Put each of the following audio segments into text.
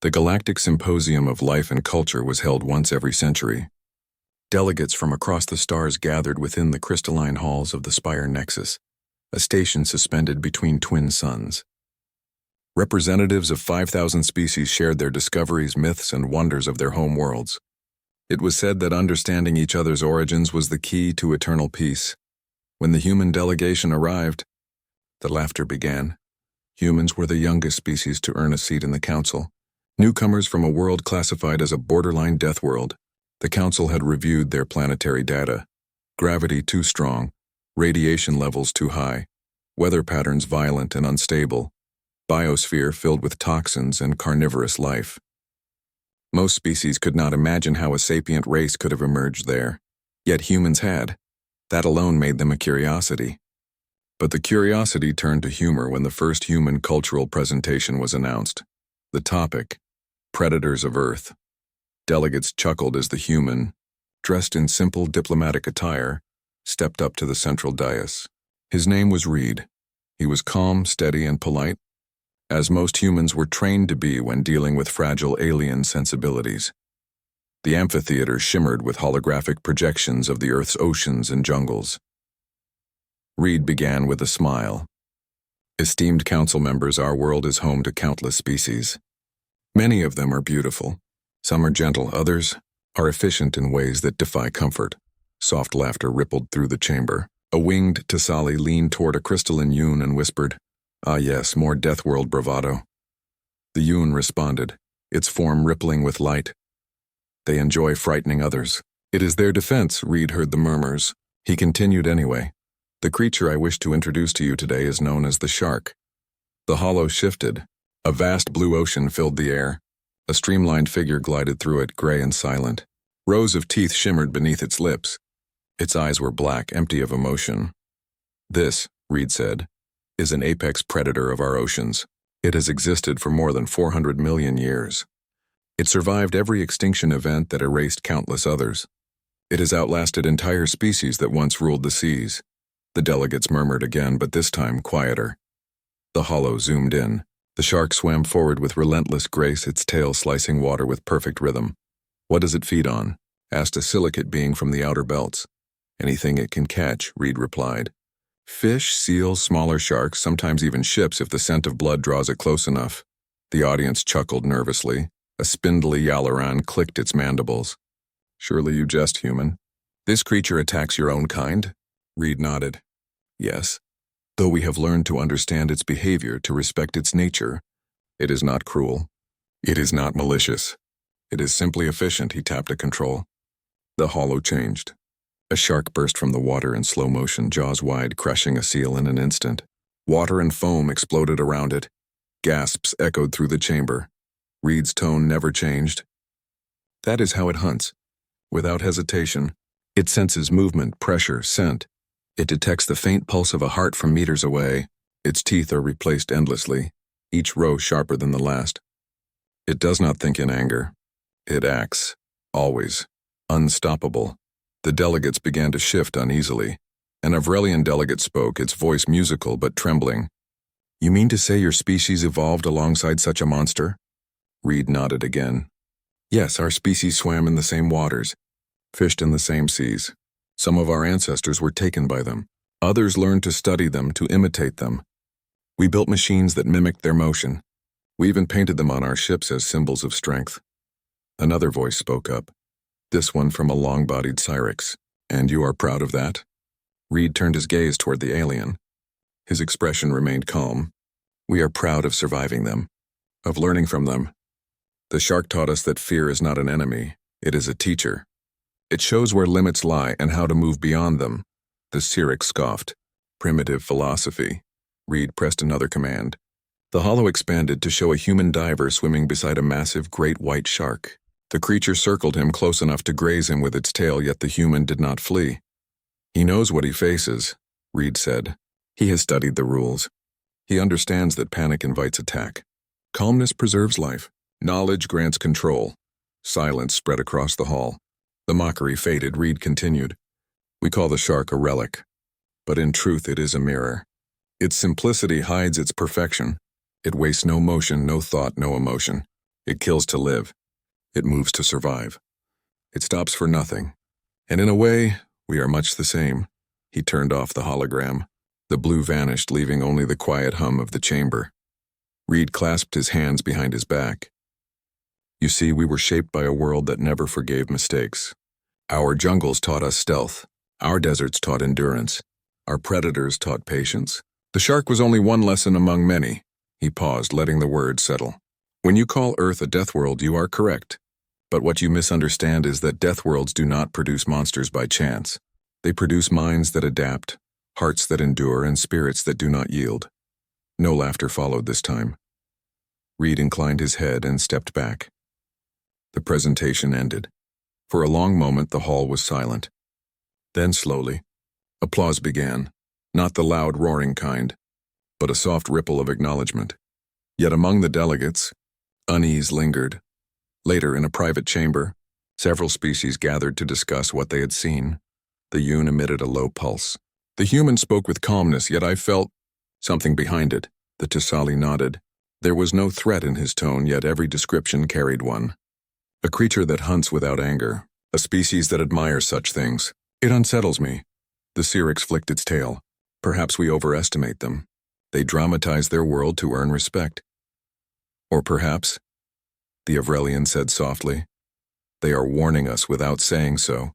The Galactic Symposium of Life and Culture was held once every century. Delegates from across the stars gathered within the crystalline halls of the Spire Nexus, a station suspended between twin suns. Representatives of 5,000 species shared their discoveries, myths, and wonders of their home worlds. It was said that understanding each other's origins was the key to eternal peace. When the human delegation arrived, the laughter began. Humans were the youngest species to earn a seat in the council. Newcomers from a world classified as a borderline death world. The council had reviewed their planetary data. Gravity too strong, radiation levels too high, weather patterns violent and unstable, biosphere filled with toxins and carnivorous life. Most species could not imagine how a sapient race could have emerged there. Yet humans had. That alone made them a curiosity. But the curiosity turned to humor when the first human cultural presentation was announced. The topic: Predators of Earth. Delegates chuckled as the human, dressed in simple diplomatic attire, stepped up to the central dais. His name was Reed. He was calm, steady, and polite, as most humans were trained to be when dealing with fragile alien sensibilities. The amphitheater shimmered with holographic projections of the Earth's oceans and jungles. Reed began with a smile. Esteemed council members, our world is home to countless species. Many of them are beautiful. Some are gentle, others are efficient in ways that defy comfort. Soft laughter rippled through the chamber. A winged Tasali leaned toward a crystalline Yoon and whispered, "Ah yes, more Deathworld bravado." The Yoon responded, its form rippling with light. "They enjoy frightening others. It is their defense," Reed heard the murmurs. He continued anyway. "The creature I wish to introduce to you today is known as the shark." The hollow shifted. A vast blue ocean filled the air. A streamlined figure glided through it, gray and silent. Rows of teeth shimmered beneath its lips. Its eyes were black, empty of emotion. "This," Reed said, "is an apex predator of our oceans. It has existed for more than 400 million years. It survived every extinction event that erased countless others. It has outlasted entire species that once ruled the seas." The delegates murmured again, but this time quieter. The hollow zoomed in. The shark swam forward with relentless grace, its tail slicing water with perfect rhythm. "What does it feed on?" asked a silicate being from the outer belts. "Anything it can catch," Reed replied. "Fish, seals, smaller sharks, sometimes even ships if the scent of blood draws it close enough." The audience chuckled nervously. A spindly Yalaran clicked its mandibles. "Surely you jest, human." "This creature attacks your own kind?" Reed nodded. "Yes. Though we have learned to understand its behavior, to respect its nature, it is not cruel. It is not malicious. It is simply efficient." He tapped a control. The hollow changed. A shark burst from the water in slow motion, jaws wide, crushing a seal in an instant. Water and foam exploded around it. Gasps echoed through the chamber. Reed's tone never changed. "That is how it hunts. Without hesitation. It senses movement, pressure, scent. It detects the faint pulse of a heart from meters away. Its teeth are replaced endlessly, each row sharper than the last. It does not think in anger. It acts. Always. Unstoppable." The delegates began to shift uneasily. An Avrelian delegate spoke, its voice musical but trembling. "You mean to say your species evolved alongside such a monster?" Reed nodded again. "Yes, our species swam in the same waters, fished in the same seas. Some of our ancestors were taken by them. Others learned to study them, to imitate them. We built machines that mimicked their motion. We even painted them on our ships as symbols of strength." Another voice spoke up, this one from a long-bodied Cyrix. "And you are proud of that?" Reed turned his gaze toward the alien. His expression remained calm. "We are proud of surviving them, of learning from them. The shark taught us that fear is not an enemy, it is a teacher. It shows where limits lie and how to move beyond them." The Cyrix scoffed. "Primitive philosophy." Reed pressed another command. The hollow expanded to show a human diver swimming beside a massive great white shark. The creature circled him close enough to graze him with its tail, yet the human did not flee. "He knows what he faces," Reed said. "He has studied the rules. He understands that panic invites attack. Calmness preserves life. Knowledge grants control." Silence spread across the hall. The mockery faded. Reed continued. "We call the shark a relic, but in truth it is a mirror. Its simplicity hides its perfection. It wastes no motion, no thought, no emotion. It kills to live. It moves to survive. It stops for nothing. And in a way, we are much the same. He turned off the hologram. The blue vanished, leaving only the quiet hum of the chamber. Reed clasped his hands behind his back. You see, we were shaped by a world that never forgave mistakes. Our jungles taught us stealth. Our deserts taught endurance. Our predators taught patience. The shark was only one lesson among many. He paused, letting the words settle. When you call Earth a death world, you are correct. But what you misunderstand is that death worlds do not produce monsters by chance. They produce minds that adapt, hearts that endure, and spirits that do not yield. No laughter followed this time. Reed inclined his head and stepped back. The presentation ended. For a long moment, the hall was silent. Then slowly, applause began, not the loud, roaring kind, but a soft ripple of acknowledgement. Yet among the delegates, unease lingered. Later, in a private chamber, several species gathered to discuss what they had seen. The Yun emitted a low pulse. The human spoke with calmness, yet I felt something behind it. The Tisali nodded. There was no threat in his tone, yet every description carried one. A creature that hunts without anger, a species that admires such things. It unsettles me. The Syrinx flicked its tail. Perhaps we overestimate them. They dramatize their world to earn respect. Or perhaps, the Avrelian said softly, they are warning us without saying so.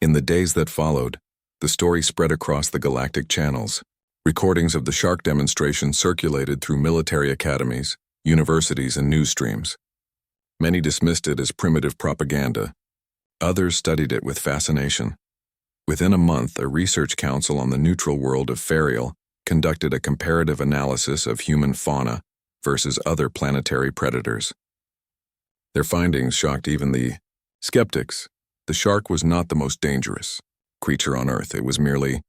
In the days that followed, the story spread across the galactic channels. Recordings of the shark demonstration circulated through military academies, universities, and news streams. Many dismissed it as primitive propaganda. Others studied it with fascination. Within a month, a research council on the neutral world of Ferial conducted a comparative analysis of human fauna versus other planetary predators. Their findings shocked even the skeptics. The shark was not the most dangerous creature on Earth. It was merely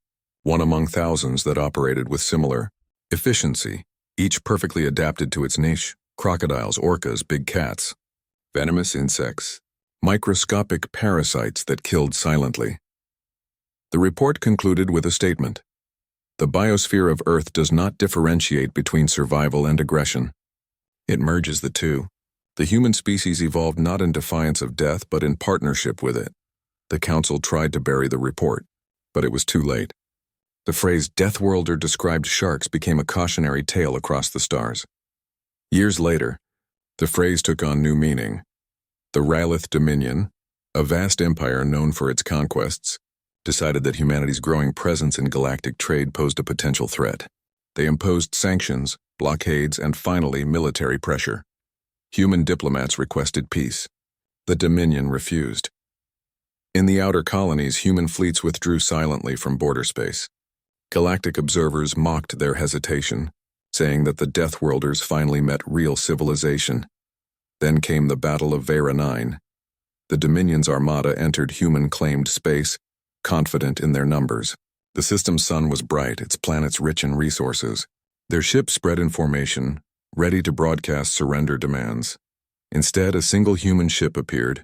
one among thousands that operated with similar efficiency, each perfectly adapted to its niche: crocodiles, orcas, big cats, venomous insects, microscopic parasites that killed silently. The report concluded with a statement. The biosphere of Earth does not differentiate between survival and aggression. It merges the two. The human species evolved not in defiance of death, but in partnership with it. The council tried to bury the report, but it was too late. The phrase Deathworlder described sharks became a cautionary tale across the stars. Years later, the phrase took on new meaning. The Ralith Dominion, a vast empire known for its conquests, decided that humanity's growing presence in galactic trade posed a potential threat. They imposed sanctions, blockades, and finally military pressure. Human diplomats requested peace. The Dominion refused. In the outer colonies, human fleets withdrew silently from border space. Galactic observers mocked their hesitation, saying that the Deathworlders finally met real civilization. Then came the Battle of Vera 9. The Dominion's armada entered human-claimed space, confident in their numbers. The system's sun was bright, its planets rich in resources. Their ships spread in formation, ready to broadcast surrender demands. Instead, a single human ship appeared.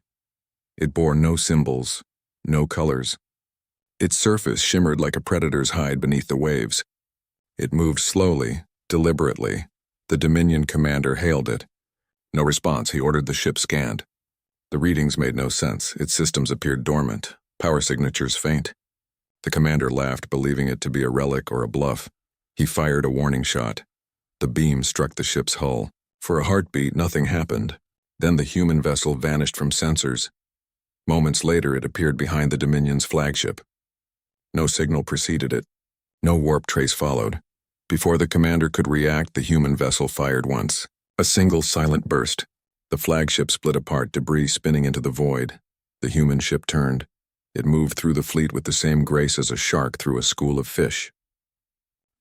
It bore no symbols, no colors. Its surface shimmered like a predator's hide beneath the waves. It moved slowly, deliberately. The Dominion commander hailed it. No response. He ordered the ship scanned. The readings made no sense. Its systems appeared dormant, power signatures faint. The commander laughed, believing it to be a relic or a bluff. He fired a warning shot. The beam struck the ship's hull. For a heartbeat, nothing happened. Then the human vessel vanished from sensors. Moments later, it appeared behind the Dominion's flagship. No signal preceded it. No warp trace followed. Before the commander could react, the human vessel fired once. A single silent burst. The flagship split apart, debris spinning into the void. The human ship turned. It moved through the fleet with the same grace as a shark through a school of fish.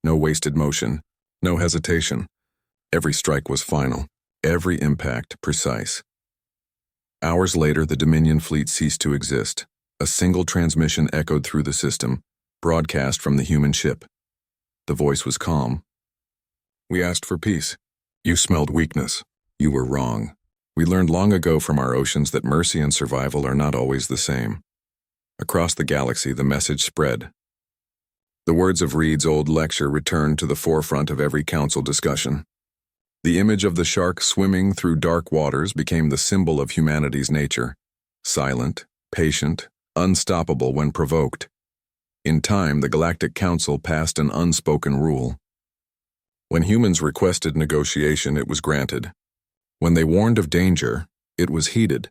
No wasted motion, no hesitation. Every strike was final, every impact precise. Hours later, the Dominion fleet ceased to exist. A single transmission echoed through the system, broadcast from the human ship. The voice was calm. We asked for peace. You smelled weakness. You were wrong. We learned long ago from our oceans that mercy and survival are not always the same. Across the galaxy, the message spread. The words of Reed's old lecture returned to the forefront of every council discussion. The image of the shark swimming through dark waters became the symbol of humanity's nature, silent, patient, unstoppable when provoked. In time, the Galactic Council passed an unspoken rule. When humans requested negotiation, it was granted. When they warned of danger, it was heeded.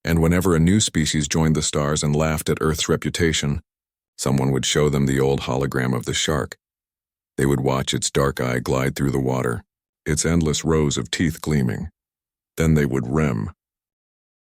And whenever a new species joined the stars and laughed at Earth's reputation, someone would show them the old hologram of the shark. They would watch its dark eye glide through the water, its endless rows of teeth gleaming. Then they would rem,